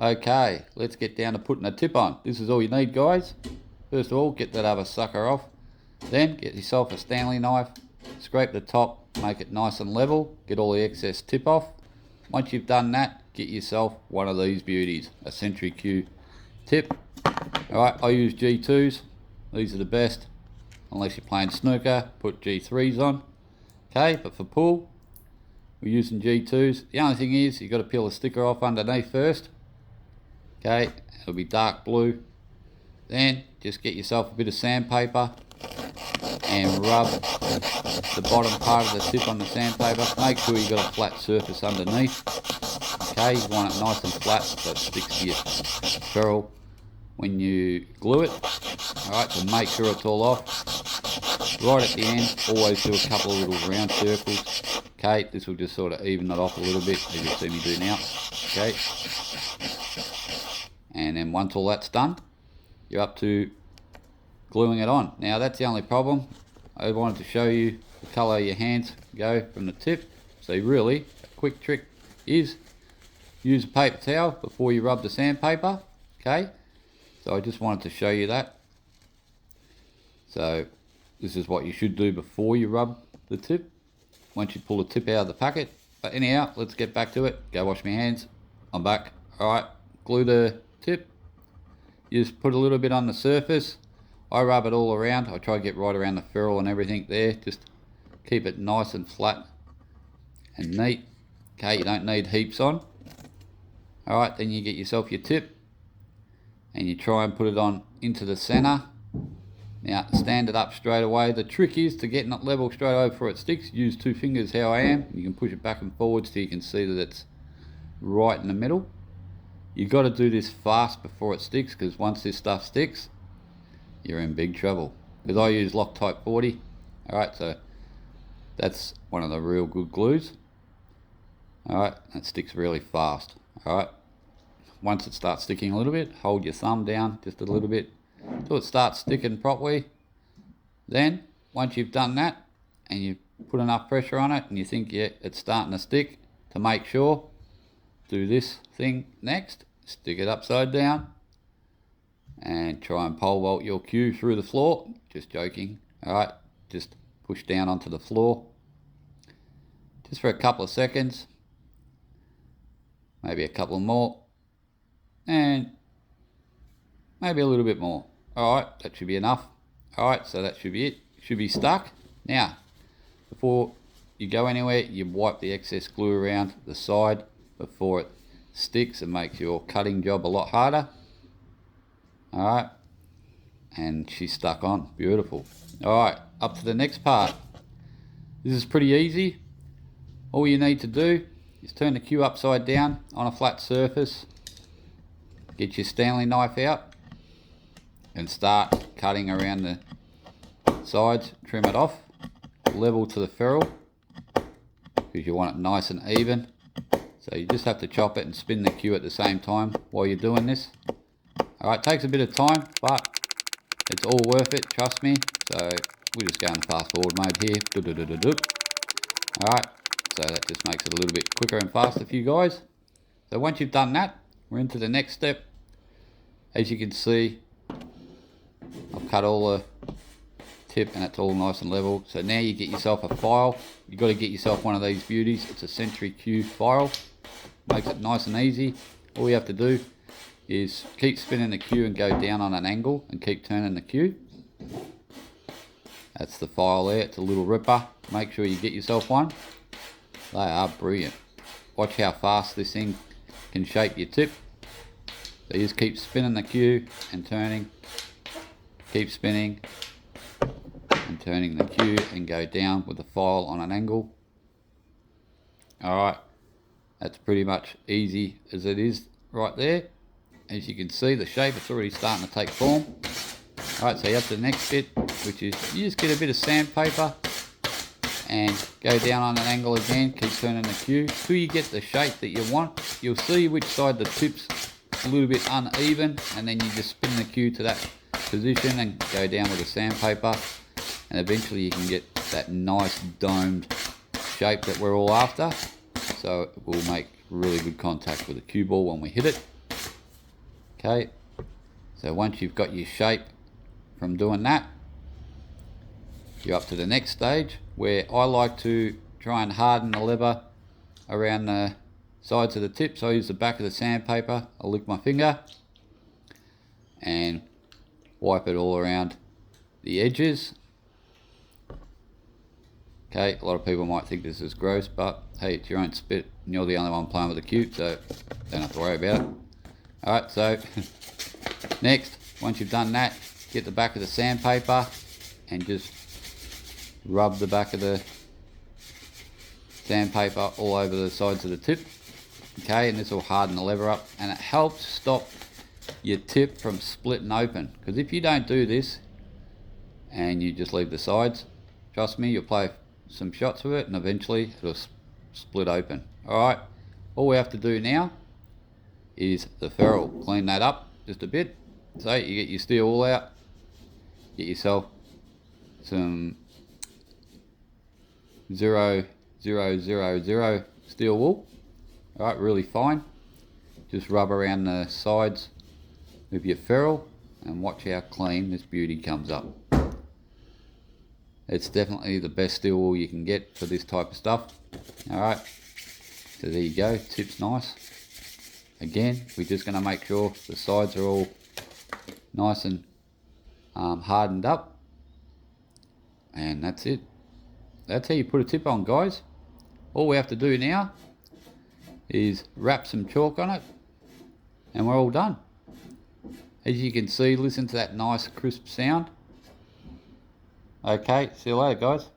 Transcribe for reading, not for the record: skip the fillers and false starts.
Okay, let's get down to putting a tip on. This is all you need, guys. First of all, get that other sucker off. Then get yourself a Stanley knife, scrape the top, make it nice and level, get all the excess tip off. Once you've done that, get yourself one of these beauties, a Century Cue tip. Alright, I use G2s, these are the best. Unless you're playing snooker, put G3s on. Okay, but for pool, we're using G2s. The only thing is, you've got to peel the sticker off underneath first. Okay, it'll be dark blue. Then, just get yourself a bit of sandpaper and rub the bottom part of the tip on the sandpaper. Make sure you've got a flat surface underneath. Okay, you want it nice and flat so it sticks to your ferrule when you glue it. Alright, so make sure it's all off. Right at the end, always do a couple of little round circles. Okay, this will just sort of even it off a little bit, as you'll see me do now. Okay, and then once all that's done, you're up to gluing it on. Now that's the only problem. I wanted to show you the colour your hands go from the tip. So really, a quick trick is use a paper towel before you rub the sandpaper. Okay, so I just wanted to show you that. So this is what you should do before you rub the tip, once you pull the tip out of the packet. But anyhow, let's get back to it. Go wash my hands. I'm back. Alright, glue the tip. You just put a little bit on the surface. I rub it all around. I try to get right around the ferrule and everything there. Just keep it nice and flat and neat. Okay, you don't need heaps on. Alright, then you get yourself your tip and you try and put it on into the center. Now, stand it up straight away. The trick is to getting it level straight away before it sticks. Use 2 fingers how I am. You can push it back and forwards so you can see that it's right in the middle. You've got to do this fast before it sticks, because once this stuff sticks, you're in big trouble. Because I use Loctite 40. Alright, so that's one of the real good glues. Alright, it sticks really fast. Alright, once it starts sticking a little bit, hold your thumb down just a little bit till it starts sticking properly. Then once you've done that and you put enough pressure on it and you think, yeah, it's starting to stick, to make sure, do this thing next. Stick it upside down and try and pole vault your cue through the floor. Just joking. Alright, just push down onto the floor just for a couple of seconds, maybe a couple more, and maybe a little bit more. Alright, that should be enough. Alright, so that should be it. Should be stuck. Now, before you go anywhere, you wipe the excess glue around the side before it sticks and makes your cutting job a lot harder. Alright, and she's stuck on. Beautiful. Alright, up to the next part. This is pretty easy. All you need to do is turn the cue upside down on a flat surface. Get your Stanley knife out and start cutting around the sides. Trim it off, level to the ferrule, because you want it nice and even. So you just have to chop it and spin the cue at the same time while you're doing this. Alright, takes a bit of time, but it's all worth it, trust me. So we're just going fast forward mode here. Alright, so that just makes it a little bit quicker and faster for you guys. So once you've done that, we're into the next step. As you can see, I've cut all the tip and it's all nice and level. So now you get yourself a file. You've got to get yourself one of these beauties. It's a Century Cue file. Makes it nice and easy. All you have to do is keep spinning the cue and go down on an angle and keep turning the cue. That's the file there. It's a little ripper. Make sure you get yourself one. They are brilliant. Watch how fast this thing can shape your tip. So you just keep spinning the cue and turning. Keep spinning and turning the cue and go down with the file on an angle. Alright, that's pretty much easy as it is right there. As you can see, the shape is already starting to take form. Alright, so you have the next bit, which is you just get a bit of sandpaper and go down on an angle again, keep turning the cue till you get the shape that you want. You'll see which side the tip's a little bit uneven, and then you just spin the cue to that position and go down with the sandpaper, and eventually you can get that nice domed shape that we're all after. So it will make really good contact with the cue ball when we hit it. Okay, so once you've got your shape from doing that, you're up to the next stage, where I like to try and harden the leather around the sides of the tips. I use the back of the sandpaper, I lick my finger and wipe it all around the edges. Okay, a lot of people might think this is gross, but hey, it's your own spit and you're the only one playing with the cube, so don't have to worry about it. Alright, so next, once you've done that, get the back of the sandpaper and just rub the back of the sandpaper all over the sides of the tip. Okay, and this will harden the leather up, and it helps stop your tip from splitting open, because if you don't do this and you just leave the sides, trust me, you'll play some shots with it and eventually it'll split open. Alright, all we have to do now is the ferrule. Clean that up just a bit. So you get your steel wool out, get yourself some 0000 steel wool. Alright, really fine. Just rub around the sides with your ferrule and watch how clean this beauty comes up. It's definitely the best steel wool you can get for this type of stuff. Alright, so there you go, tip's nice. Again, we're just going to make sure the sides are all nice and hardened up, and that's it. That's how you put a tip on, guys. All we have to do now is wrap some chalk on it and we're all done. As you can see, listen to that nice crisp sound. Okay, see you later, guys.